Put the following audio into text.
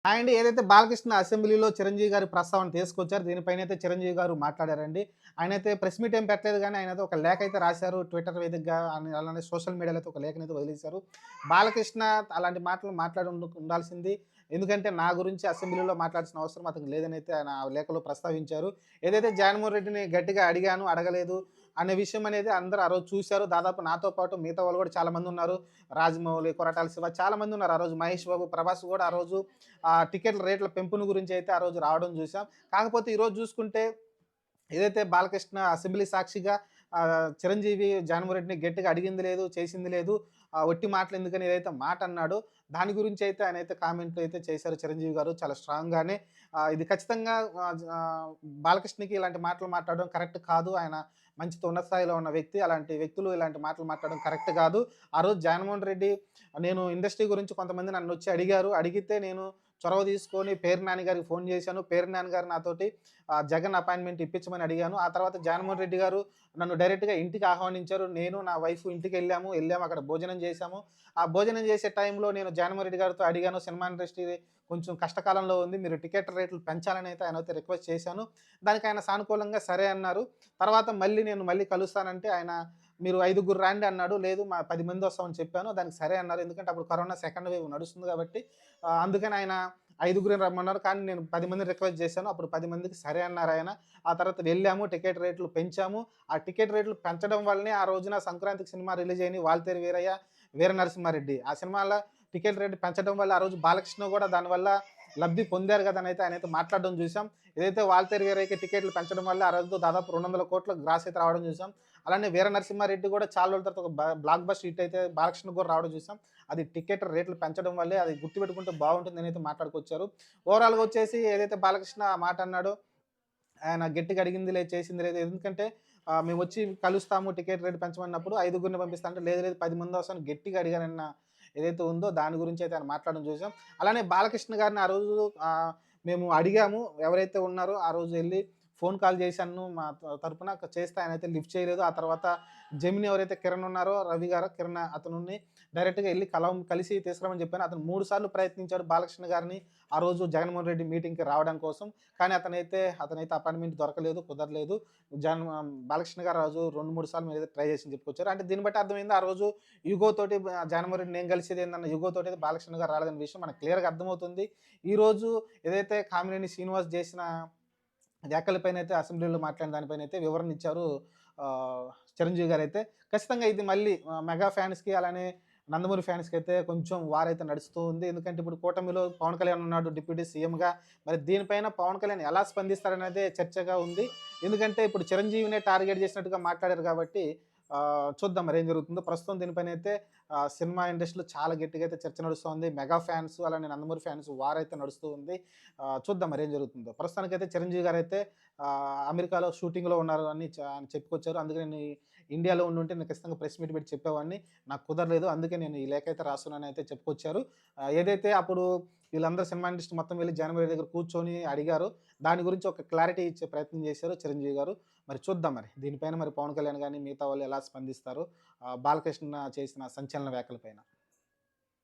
Hi అండి. ఏదైతే బాలకృష్ణ అసెంబ్లీలో చిరంజీవి గారి ప్రస్తావన తీసుకొచ్చారో దీనిపైనైతే చిరంజీవి గారు మాట్లాడారండి. ఆయనైతే ప్రెస్ మీట్ ఏం పెట్టలేదు గానీ, ఆయనైతే ఒక లేఖ అయితే రాశారు. ట్విట్టర్ వేదికగా అలానే సోషల్ మీడియాలో అయితే ఒక లేఖనైతే వదిలేశారు. బాలకృష్ణ అలాంటి మాటలు మాట్లాడి ఉండాల్సింది. ఎందుకంటే నా గురించి అసెంబ్లీలో మాట్లాడాల్సిన అవసరం అతనికి లేదనైతే ఆయన ఆ లేఖలో ప్రస్తావించారు. ఏదైతే జగన్మోహన్ రెడ్డిని గట్టిగా అడిగాను, అడగలేదు అనే విషయం అనేది అందరూ ఆ రోజు చూశారు. దాదాపు నాతో పాటు మిగతా వాళ్ళు కూడా చాలామందున్నారు. రాజమౌళి, కొరటాల శివ చాలామందున్నారు. ఆ రోజు మహేష్ బాబు, ప్రభాస్ కూడా ఆ రోజు టికెట్ల రేట్ల పెంపును గురించి అయితే ఆ రోజు రావడం చూసాం. కాకపోతే ఈరోజు చూసుకుంటే ఏదైతే బాలకృష్ణ అసెంబ్లీ సాక్షిగా చిరంజీవి జగన్మోహన్ రెడ్డిని గట్టిగా అడిగింది లేదు, చేసింది లేదు. ఒట్టి మాటలు ఎందుకని ఏదైతే మాట అన్నాడో దాని గురించి అయితే ఆయనైతే కామెంట్లు అయితే చేశారు చిరంజీవి గారు చాలా స్ట్రాంగ్‌గానే. ఇది ఖచ్చితంగా బాలకృష్ణకి ఇలాంటి మాటలు మాట్లాడడం కరెక్ట్ కాదు. ఆయన మంచి ఉన్నత స్థాయిలో ఉన్న వ్యక్తి. అలాంటి వ్యక్తులు ఇలాంటి మాటలు మాట్లాడడం కరెక్ట్ కాదు. ఆ రోజు జగన్మోహన్ రెడ్డి నేను ఇండస్ట్రీ గురించి కొంతమంది నన్నొచ్చి అడిగారు. అడిగితే నేను చొరవ తీసుకొని పేర్ని నాని గారికి ఫోన్ చేశాను. పేర్ని నాని గారు నాతోటి జగన్ అపాయింట్‌మెంట్ ఇప్పించమని అడిగాను. ఆ తర్వాత జగన్మోహన్ రెడ్డి గారు నన్ను డైరెక్ట్‌గా ఇంటికి ఆహ్వానించారు. నేను, నా వైఫ్ ఇంటికెళ్ళాము. అక్కడ భోజనం చేశాము. ఆ భోజనం చేసే టైంలో నేను జగన్మోహన్ రెడ్డి గారితో అడిగాను. సినిమా ఇండస్ట్రీ కొంచెం కష్టకాలంలో ఉంది. మీరు టికెట్ రేట్లు పెంచాలని అయితే ఆయనైతే రిక్వెస్ట్ చేశాను. దానికి ఆయన సానుకూలంగా సరే అన్నారు. తర్వాత మళ్ళీ కలుస్తానంటే ఆయన మీరు ఐదుగురు రండి అన్నాడు. లేదు 10 మంది వస్తామని చెప్పాను. దానికి సరే అన్నారు. ఎందుకంటే అప్పుడు కరోనా సెకండ్ వేవ్ నడుస్తుంది కాబట్టి అందుకని ఆయన ఐదుగురిని రమ్మన్నారు. కానీ నేను 10 మందిని రిక్వెస్ట్ చేశాను. అప్పుడు 10 మందికి సరే అన్నారాయన. ఆ తర్వాత వెళ్ళాము. టికెట్ రేట్లు పెంచాము. ఆ టికెట్ రేట్లు పెంచడం వల్లనే ఆ రోజున సంక్రాంతికి సినిమా రిలీజ్ అయినయి 'వాల్తేరు వీరయ్య', 'వీర నరసింహారెడ్డి'. ఆ సినిమాల టికెట్ రేట్ పెంచడం వల్ల ఆ రోజు బాలకృష్ణ కూడా దానివల్ల లబ్ధి పొందారు కదా! అని ఆయనైతే మాట్లాడడం చూసాం. ఏదైతే 'వాల్తేరు వీరయ్యకి' టికెట్లు పెంచడం వల్ల ఆ రోజు దాదాపు 200,00,00,000 గ్రాస్ అయితే రావడం చూసాం. అలానే 'వీర నరసింహారెడ్డి' కూడా చాలా రోజుల తర్వాత ఒక బ్లాక్ బస్టర్ హిట్ అయితే బాలకృష్ణకి కూడా రావడం చూసాం. అది టికెట్ రేట్లు పెంచడం వల్లే. అది గుర్తుపెట్టుకుంటే బావుంటుందని అయితే మాట్లాడుకొచ్చారు. ఓవరాల్‌గా వచ్చేసి ఏదైతే బాలకృష్ణ ఆ మాట అన్నాడో ఆయన గట్టిగా అడిగింది లేదు, చేసింది లేదు. ఎందుకంటే మేమొచ్చి కలుస్తాము టికెట్ రేట్ పెంచమన్నప్పుడు ఐదుగురిని పంపిస్తా అంటే, లేదు లేదు 10 మంది వస్తామని గట్టిగా అడిగానన్న ఏదైతే ఉందో దాని గురించి అయితే ఆయన మాట్లాడడం చూసాం. అలానే బాలకృష్ణ గారిని ఆ రోజు మేము అడిగాము. ఎవరైతే ఉన్నారో ఆ రోజు ఎళ్లి ఫోన్ కాల్ చేశాను మా తరపున చేస్తే ఆయనైతే లిఫ్ట్ చేయలేదు. ఆ తర్వాత జెమినీ ఎవరైతే కిరణ్ ఉన్నారో రవి గారో కిరణ్ అతనుని డైరెక్ట్‌గా ఎళ్లి కలిసి తీసుకురమ్మని చెప్పాను. అతను 3 సార్లు ప్రయత్నించాడు బాలకృష్ణ గారిని ఆ రోజు జగన్మోహన్ రెడ్డి మీటింగ్‌కి రావడం కోసం. కానీ అతనైతే అపాయింట్‌మెంట్ దొరకలేదు, కుదరలేదు. బాలకృష్ణ గారు ఆ రోజు 2, 3 సార్లు మీరైతే ట్రై చేసి చెప్పుకొచ్చారు. అంటే దీన్ని బట్టి అర్థమైంది ఆ రోజు ఇగో తోటి జగన్మోహన్ రెడ్డి నేను కలిసేదేందన్న ఇగో తోటి అయితే బాలకృష్ణ గారు రాలేదన్న విషయం మనకు క్లియర్‌గా అర్థమవుతుంది. ఈరోజు ఏదైతే కామినేని శ్రీనివాస్ చేసిన వ్యాఖ్యలపైనైతే అసెంబ్లీలో మాట్లాడిన దానిపైనైతే వివరణ ఇచ్చారు చిరంజీవి గారైతే. ఖచ్చితంగా ఇది మళ్ళీ మెగా ఫ్యాన్స్‌కి అలానే నందమూరి ఫ్యాన్స్‌కైతే కొంచెం వారైతే నడుస్తూ ఉంది. ఎందుకంటే ఇప్పుడు కూటమిలో పవన్ కళ్యాణ్ ఉన్నాడు డిప్యూటీ సీఎంగా. మరి దీనిపైన పవన్ కళ్యాణ్ ఎలా స్పందిస్తారనేదే చర్చగా ఉంది. ఎందుకంటే ఇప్పుడు చిరంజీవినే టార్గెట్ చేసినట్టుగా మాట్లాడారు కాబట్టి చూద్దాం మరేం జరుగుతుందో. ప్రస్తుతం దీనిపైనైతే సినిమా ఇండస్ట్రీలో చాలా గట్టిగా అయితే చర్చ నడుస్తోంది. మెగా ఫ్యాన్స్ అలానే నందమూరి ఫ్యాన్స్ వారైతే నడుస్తూ ఉంది. చూద్దాం మరేం జరుగుతుందో. ప్రస్తుతానికైతే చిరంజీవి గారైతే అమెరికాలో షూటింగ్‌లో ఉన్నారు అని అని చెప్పుకొచ్చారు. అందుకే నేను ఇండియాలో ఉండుంటే నేను ఖచ్చితంగా ప్రెస్ మీట్ పెట్టి చెప్పేవాడిని. నాకు కుదరలేదు. అందుకే నేను ఈ లేఖ అయితే రాస్తున్నానని అయితే చెప్పుకొచ్చారు. ఏదైతే అప్పుడు వీళ్ళందరూ సినిమా ఇండస్ట్రీ మొత్తం వెళ్లి జనవరి దగ్గర కూర్చొని అడిగారో, దాని గురించి ఒక క్లారిటీ ఇచ్చే ప్రయత్నం చేశారు చిరంజీవి గారు. మరి చూద్దాం మరి. దీనిపైన మరి పవన్ కళ్యాణ్ గాని, మిగతా వాళ్ళు ఎలా స్పందిస్తారో బాలకృష్ణ చేసిన సంచలన వ్యాఖ్యలపైన.